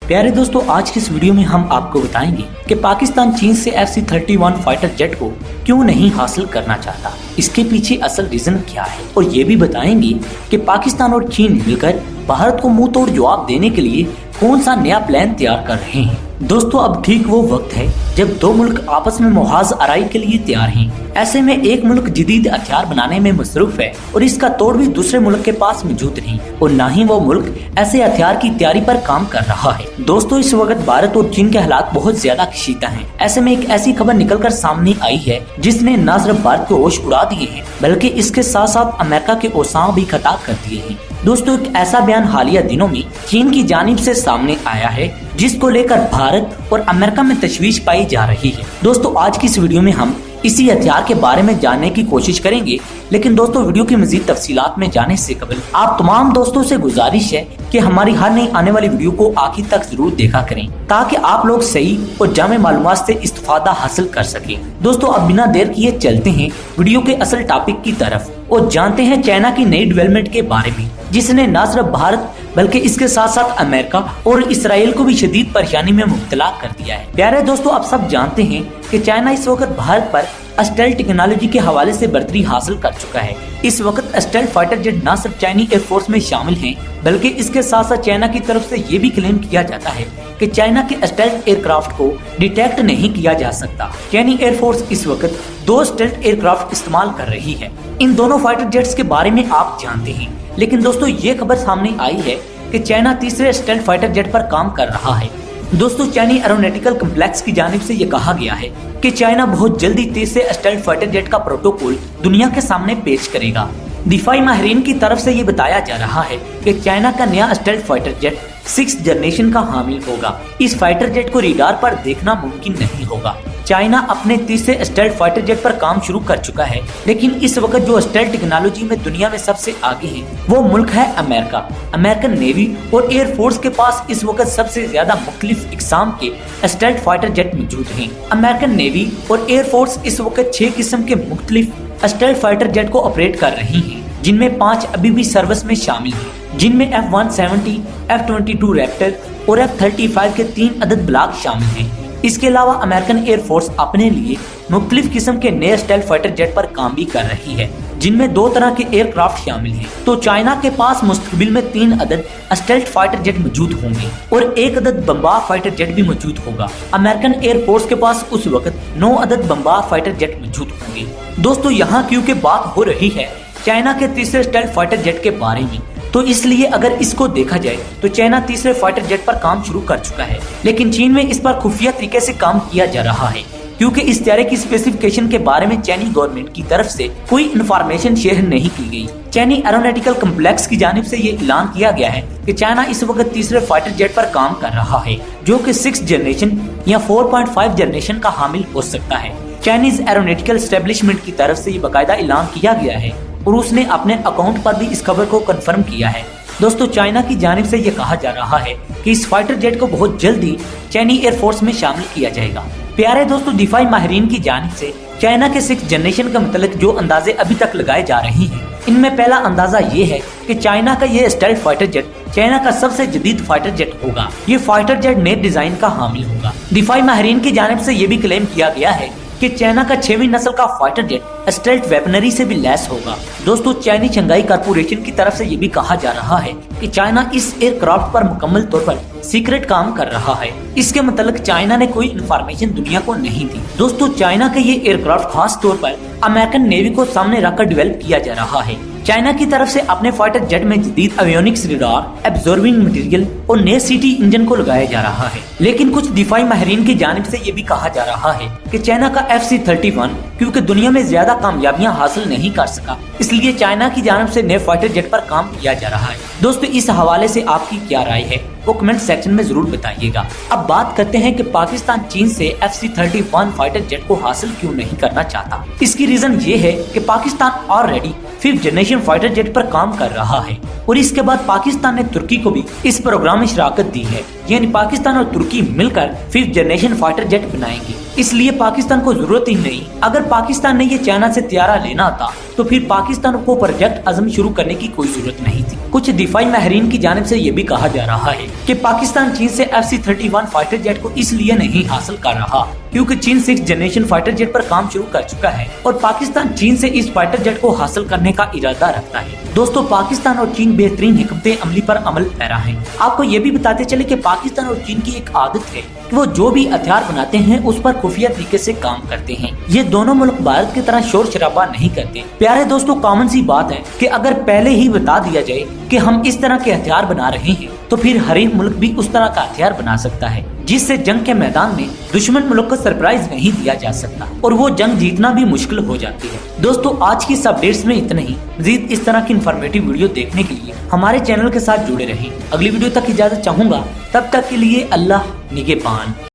प्यारे दोस्तों, आज की इस वीडियो में हम आपको बताएंगे कि पाकिस्तान चीन से FC-31 फाइटर जेट को क्यों नहीं हासिल करना चाहता, इसके पीछे असल रीजन क्या है, और ये भी बताएंगे कि पाकिस्तान और चीन मिलकर भारत को मुंह तोड़ जवाब देने के लिए कौन सा नया प्लान तैयार कर रहे हैं। दोस्तों, अब ठीक वो वक्त है जब दो मुल्क आपस में मुहाज आराई के लिए तैयार हैं। ऐसे में एक मुल्क जदीद हथियार बनाने में मसरूफ है और इसका तोड़ भी दूसरे मुल्क के पास मौजूद नहीं, और न ही वो मुल्क ऐसे हथियार की तैयारी पर काम कर रहा है। दोस्तों, इस वक्त भारत और चीन के हालात बहुत ज्यादा कशीदा हैं। ऐसे में एक ऐसी खबर निकलकर सामने आई है जिसने न सिर्फ भारत के होश उड़ा दिए हैं बल्कि इसके साथ साथ अमेरिका के औसां भी खता कर दिए हैं। दोस्तों, एक ऐसा बयान हालिया दिनों में चीन की जानिब से सामने आया है जिसको लेकर भारत और अमेरिका में तशवीश पाई जा रही है। दोस्तों, आज की इस वीडियो में हम इसी हथियार के बारे में जानने की कोशिश करेंगे, लेकिन दोस्तों वीडियो की मजीद तफसीलात में जाने से कबल आप तमाम दोस्तों से गुजारिश है कि हमारी हर नई आने वाली वीडियो को आखिर तक जरूर देखा करें ताकि आप लोग सही और जामे मालूमात से इस्तेफादा हासिल कर सकें। दोस्तों, अब बिना देर किए चलते हैं वीडियो के असल टॉपिक की तरफ और जानते हैं चाइना की नई डेवलपमेंट के बारे में, जिसने न सिर्फ भारत बल्कि इसके साथ साथ अमेरिका और इसराइल को भी शदीद परेशानी में मुब्तला कर दिया है। प्यारे दोस्तों, आप सब जानते हैं कि चाइना इस वक्त भारत पर स्टेल्थ टेक्नोलॉजी के हवाले से बढ़तरी हासिल कर चुका है। इस वक्त स्टेल्थ फाइटर जेट न सिर्फ चाइनी एयरफोर्स में शामिल हैं, बल्कि इसके साथ साथ चाइना की तरफ से ये भी क्लेम किया जाता है कि चाइना के स्टेल्थ एयरक्राफ्ट को डिटेक्ट नहीं किया जा सकता। चाइनी एयरफोर्स इस वक्त 2 स्टेल्थ एयरक्राफ्ट इस्तेमाल कर रही है। इन दोनों फाइटर जेट्स के बारे में आप जानते हैं, लेकिन दोस्तों ये खबर सामने आई है कि चाइना तीसरे स्टेल्थ फाइटर जेट पर काम कर रहा है। दोस्तों, चाइनी एरोनॉटिकल कॉम्प्लेक्स की जानिब से ये कहा गया है कि चाइना बहुत जल्दी तीसरे स्टेल्थ फाइटर जेट का प्रोटोकॉल दुनिया के सामने पेश करेगा। दिफाई माहिरीन की तरफ से ये बताया जा रहा है कि चाइना का नया stealth fighter jet 6th generation का हामिल होगा। इस फाइटर जेट को रडार पर देखना मुमकिन नहीं होगा। चाइना अपने तीसरे स्टेल्थ फाइटर जेट पर काम शुरू कर चुका है, लेकिन इस वक्त जो स्टेल्थ टेक्नोलॉजी में दुनिया में सबसे आगे है वो मुल्क है अमेरिका। अमेरिकन नेवी और एयर फोर्स के पास इस वक्त सबसे ज्यादा मुख्तलिफ इकसाम के स्टेल्थ फाइटर जेट मौजूद हैं। अमेरिकन नेवी और एयर फोर्स इस वक्त 6 किस्म के मुख्तलिफ स्टेल्थ फाइटर जेट को ऑपरेट कर रही हैं, जिनमें 5 अभी भी सर्विस में शामिल हैं, जिनमें F-170, F-22 रैप्टर और F-35 के 3 अदद ब्लॉक शामिल हैं। इसके अलावा अमेरिकन एयर फोर्स अपने लिए मुख्तलिफ किस्म के नए स्टेल्थ फाइटर जेट पर काम भी कर रही है, जिनमें 2 तरह के एयरक्राफ्ट शामिल हैं। तो चाइना के पास मुस्तकबिल में 3 अदद स्टेल्थ फाइटर जेट मौजूद होंगे और 1 अदद बमबार फाइटर जेट भी मौजूद होगा। अमेरिकन एयर फोर्स के पास उस वक्त 9 अदद बमबार फाइटर जेट मौजूद होंगे। दोस्तों, यहाँ क्योंकि बात हो रही है चाइना के तीसरे स्टेल्थ फाइटर जेट के बारे में, तो इसलिए अगर इसको देखा जाए तो चाइना तीसरे फाइटर जेट पर काम शुरू कर चुका है, लेकिन चीन में इस पर खुफिया तरीके से काम किया जा रहा है, क्योंकि इस तैयारी की स्पेसिफिकेशन के बारे में चाइनी गवर्नमेंट की तरफ से कोई इन्फॉर्मेशन शेयर नहीं की गई। चाइनी एरोनॉटिकल कॉम्प्लेक्स की जानिब से ये ऐलान किया गया है कि चाइना इस वक्त तीसरे फाइटर जेट पर काम कर रहा है, जो कि 6th जनरेशन या 4.5 जनरेशन का हामिल हो सकता है। चाइनीज एरोनॉटिकल एस्टेब्लिशमेंट की तरफ से ये बाकायदा ऐलान किया गया है और उसने अपने अकाउंट पर भी इस खबर को कंफर्म किया है। दोस्तों, चाइना की जानिब से ये कहा जा रहा है कि इस फाइटर जेट को बहुत जल्दी चाइनी एयरफोर्स में शामिल किया जाएगा। प्यारे दोस्तों, दिफाई माहिरीन की जानिब से चाइना के 6th जनरेशन का मतलब जो अंदाजे अभी तक लगाए जा रहे हैं, इनमें पहला अंदाजा ये है कि चाइना का ये स्टेल्थ फाइटर जेट चाइना का सबसे जदीद फाइटर जेट होगा। ये फाइटर जेट नए डिजाइन का हामिल होगा। दिफाई माहिरीन की जानिब से ये भी क्लेम किया गया है कि चाइना का 6वीं नस्ल का फाइटर जेट स्टेल्थ वेपनरी से भी लैस होगा। दोस्तों, चाइनी शंघाई कॉर्पोरेशन की तरफ से ये भी कहा जा रहा है कि चाइना इस एयरक्राफ्ट पर मुकम्मल तौर पर सीक्रेट काम कर रहा है। इसके मतलब चाइना ने कोई इन्फॉर्मेशन दुनिया को नहीं दी। दोस्तों, चाइना का ये एयरक्राफ्ट खास तौर पर अमेरिकन नेवी को सामने रखकर डेवलप किया जा रहा है। चाइना की तरफ से अपने फाइटर जेट में जदीद एवियोनिक्स रडार, एब्जॉर्बिंग मटेरियल और नए सीटी इंजन को लगाया जा रहा है। लेकिन कुछ दिफाई माहिरीन की जानिब से ये भी कहा जा रहा है कि चाइना का FC-31 क्योंकि दुनिया में ज्यादा कामयाबियां हासिल नहीं कर सका, इसलिए चाइना की जानिब से नए फाइटर जेट पर काम किया जा रहा है। दोस्तों, इस हवाले से आपकी क्या राय है वो कमेंट सेक्शन में जरूर बताइएगा। अब बात करते हैं कि पाकिस्तान चीन से FC-31 फाइटर जेट को हासिल क्यों नहीं करना चाहता। इसकी रीजन ये है कि Pakistan already 5th generation fighter jet पर काम कर रहा है और इसके बाद पाकिस्तान ने तुर्की को भी इस प्रोग्राम में शराकत दी है, यानी पाकिस्तान और तुर्की मिलकर 5th जनरेशन फाइटर जेट बनाएंगे। इसलिए पाकिस्तान को जरूरत ही नहीं। अगर पाकिस्तान ने ये चाइना से तैयारा लेना था तो फिर पाकिस्तान को प्रोजेक्ट अज़म शुरू करने की कोई जरूरत नहीं थी। कुछ दिफाई माहिरीन की जानिब से ये भी कहा जा रहा है कि पाकिस्तान चीन से FC-31 फाइटर जेट को इसलिए नहीं हासिल कर रहा क्योंकि चीन 6th जनरेशन फाइटर जेट पर काम शुरू कर चुका है और पाकिस्तान चीन से इस फाइटर जेट को हासिल करने का इरादा रखता है। दोस्तों, पाकिस्तान और चीन बेहतरीन हिकमत अमली पर अमल पैरा है। आपको ये भी बताते चले कि पाकिस्तान और चीन की एक आदत है कि वो जो भी हथियार बनाते हैं उस पर खुफिया तरीके से काम करते हैं। ये दोनों मुल्क भारत की तरह शोर शराबा नहीं करते। प्यारे दोस्तों, कॉमन सी बात है कि अगर पहले ही बता दिया जाए कि हम इस तरह के हथियार बना रहे हैं तो फिर हर एक मुल्क भी उस तरह का हथियार बना सकता है जिससे जंग के मैदान में दुश्मन मुल्क को सरप्राइज नहीं दिया जा सकता और वो जंग जीतना भी मुश्किल हो जाती है। दोस्तों, आज की इस अपडेट्स में इतना ही। मजीद इस तरह की इन्फॉर्मेटिव वीडियो देखने के लिए हमारे चैनल के साथ जुड़े रहें। अगली वीडियो तक इजाजत चाहूंगा, तब तक के लिए अल्लाह निगहबान।